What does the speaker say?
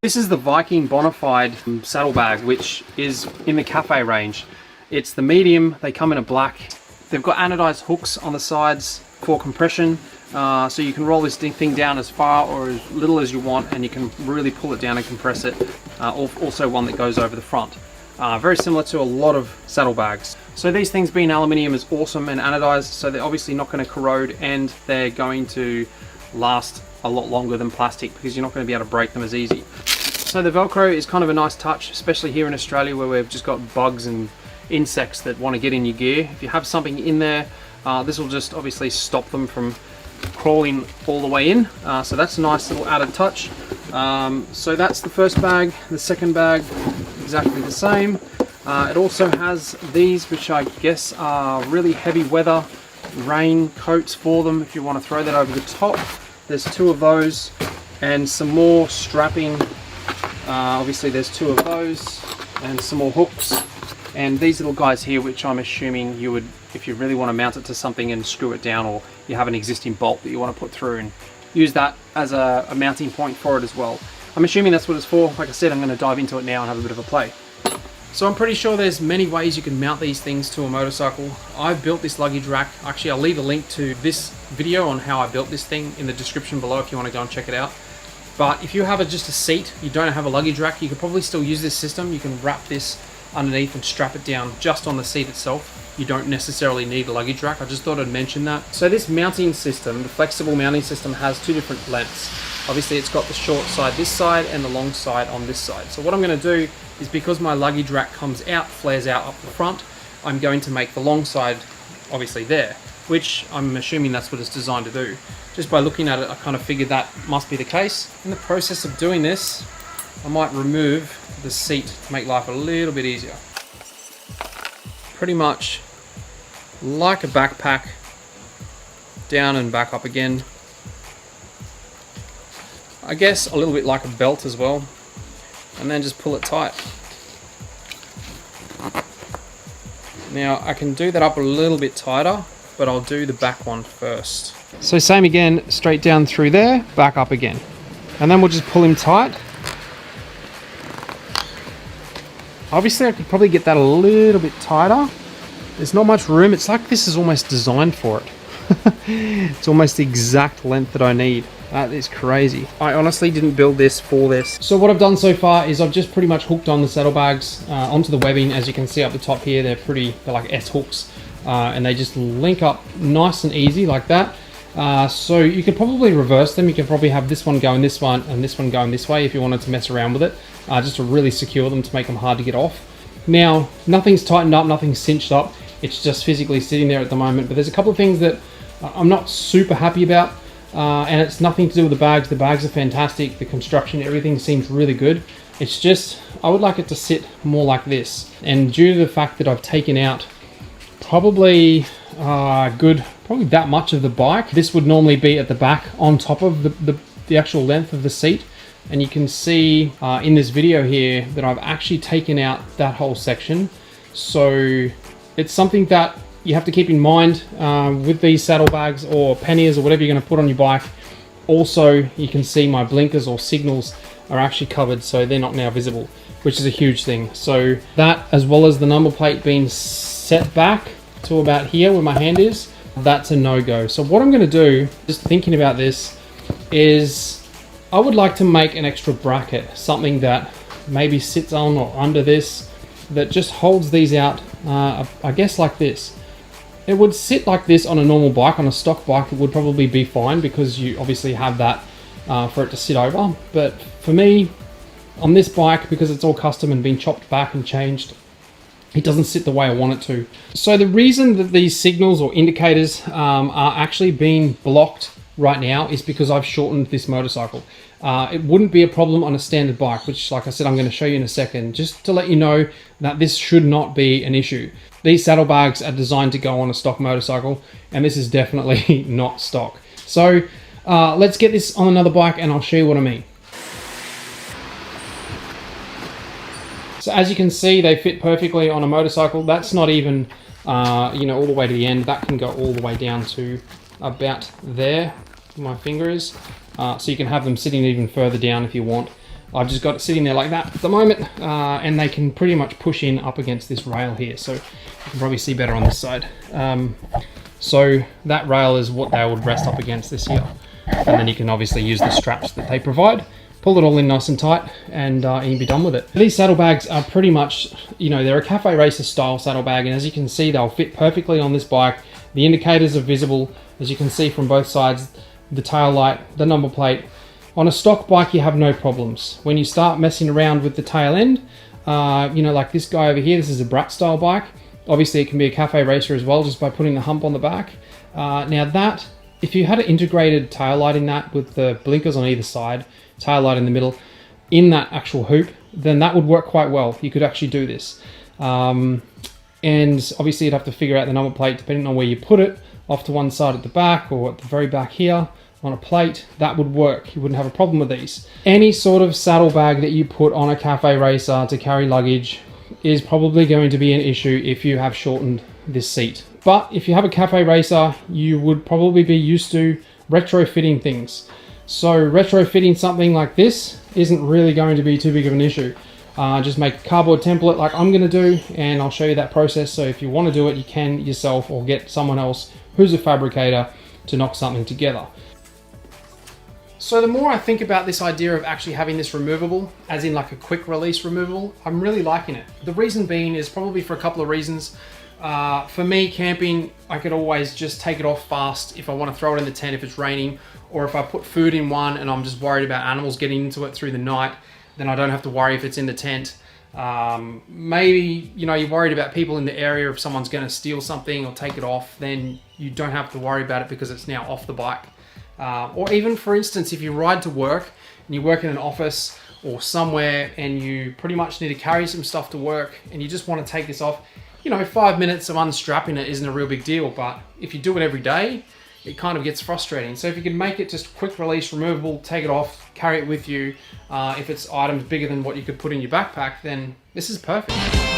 This is the Viking Bonafide saddlebag, which is in the Café range. It's the medium, they come in a black. They've got anodized hooks on the sides for compression, so you can roll this thing down as far or as little as you want, and you can really pull it down and compress it. Also one that goes over the front. Very similar to a lot of saddlebags. So these things being aluminium is awesome and anodized, so they're obviously not going to corrode, and they're going to last a lot longer than plastic because you're not going to be able to break them as easy. So the Velcro is kind of a nice touch, especially here in Australia where we've just got bugs and insects that want to get in your gear. If you have something in there, this will just obviously stop them from crawling all the way in. So that's a nice little added touch. So that's the first bag. The second bag, exactly the same. It also has these, which I guess are really heavy weather rain coats for them if you want to throw that over the top. There's two of those and some more strapping. Obviously there's two of those and some more hooks, and these little guys here, which I'm assuming you would, if you really want to mount it to something and screw it down, or you have an existing bolt that you want to put through and use that as a mounting point for it as well. I'm assuming that's what it's for. Like I said, I'm going to dive into it now and have a bit of a play. So I'm pretty sure there's many ways you can mount these things to a motorcycle. I've built this luggage rack. Actually, I'll leave a link to this video on how I built this thing in the description below if you want to go and check it out. But if you have just a seat, you don't have a luggage rack, you could probably still use this system. You can wrap this underneath and strap it down just on the seat itself. You don't necessarily need a luggage rack. I just thought I'd mention that. So this mounting system, the flexible mounting system, has two different lengths. Obviously it's got the short side this side and the long side on this side. So what I'm going to do is, because my luggage rack comes out, flares out up the front, I'm going to make the long side obviously there, which I'm assuming that's what it's designed to do. Just by looking at it, I kind of figured that must be the case. In the process of doing this, I might remove the seat to make life a little bit easier. Pretty much like a backpack, down and back up again. I guess a little bit like a belt as well, and then just pull it tight. Now I can do that up a little bit tighter, but I'll do the back one first. So same again, straight down through there, back up again. And then we'll just pull him tight. Obviously I could probably get that a little bit tighter. There's not much room. It's like this is almost designed for it. It's almost the exact length that I need. That is crazy. I honestly didn't build this for this. So what I've done so far is I've just pretty much hooked on the saddlebags onto the webbing. As you can see up the top here, they're like S hooks, and they just link up nice and easy like that. So you could probably reverse them. You could probably have this one going this one and this one going this way if you wanted to mess around with it, just to really secure them, to make them hard to get off. Now, nothing's tightened up, nothing's cinched up. It's just physically sitting there at the moment, but there's a couple of things that I'm not super happy about, and it's nothing to do with the bags. The bags are fantastic. The construction, everything seems really good. It's just, I would like it to sit more like this. And due to the fact that I've taken out probably probably that much of the bike, this would normally be at the back on top of the actual length of the seat. And you can see in this video here that I've actually taken out that whole section. So it's something that you have to keep in mind with these saddlebags or panniers or whatever you're going to put on your bike. Also, you can see my blinkers or signals are actually covered, so they're not now visible, which is a huge thing. So that, as well as the number plate being set back to about here where my hand is, that's a no-go. So what I'm going to do, just thinking about this, is I would like to make an extra bracket, something that maybe sits on or under this, that just holds these out, I guess like this. It would sit like this on a normal bike. On a stock bike it would probably be fine because you obviously have that for it to sit over. But for me, on this bike, because it's all custom and been chopped back and changed, it doesn't sit the way I want it to. So the reason that these signals or indicators are actually being blocked right now is because I've shortened this motorcycle. It wouldn't be a problem on a standard bike, which, like I said, I'm going to show you in a second, just to let you know that this should not be an issue. These saddlebags are designed to go on a stock motorcycle, and this is definitely not stock. So let's get this on another bike and I'll show you what I mean. So as you can see, they fit perfectly on a motorcycle. That's not even, all the way to the end. That can go all the way down to about there. my finger is. So you can have them sitting even further down if you want. I've just got it sitting there like that at the moment, and they can pretty much push in up against this rail here. So you can probably see better on this side. So that rail is what they would rest up against this here. And then you can obviously use the straps that they provide, pull it all in nice and tight, and you can be done with it. These saddlebags are pretty much, you know, they're a cafe racer style saddlebag, and as you can see, they'll fit perfectly on this bike. The indicators are visible, as you can see from both sides, the tail light, the number plate. On a stock bike, you have no problems. When you start messing around with the tail end, you know, like this guy over here, this is a Brat style bike. Obviously, it can be a cafe racer as well, just by putting the hump on the back. Now that, if you had an integrated tail light in that with the blinkers on either side, tail light in the middle, in that actual hoop, then that would work quite well. You could actually do this. And obviously you'd have to figure out the number plate depending on where you put it, off to one side at the back or at the very back here on a plate. That would work. You wouldn't have a problem with these. Any sort of saddlebag that you put on a cafe racer to carry luggage is probably going to be an issue if you have shortened this seat. But if you have a cafe racer, you would probably be used to retrofitting things. So retrofitting something like this isn't really going to be too big of an issue. Just make a cardboard template like I'm going to do, and I'll show you that process. So if you want to do it, you can yourself or get someone else who's a fabricator to knock something together. So the more I think about this idea of actually having this removable, as in like a quick release removable, I'm really liking it. The reason being is probably for a couple of reasons. For me, camping, I could always just take it off fast if I want to throw it in the tent if it's raining, or if I put food in one and I'm just worried about animals getting into it through the night, then I don't have to worry if it's in the tent. Maybe, you know, you're worried about people in the area, if someone's going to steal something or take it off, then you don't have to worry about it because it's now off the bike. Or even, for instance, if you ride to work and you work in an office or somewhere and you pretty much need to carry some stuff to work and you just want to take this off, you know, 5 minutes of unstrapping it isn't a real big deal, but if you do it every day, it kind of gets frustrating. So if you can make it just quick release, removable, take it off, carry it with you, if it's items bigger than what you could put in your backpack, then this is perfect.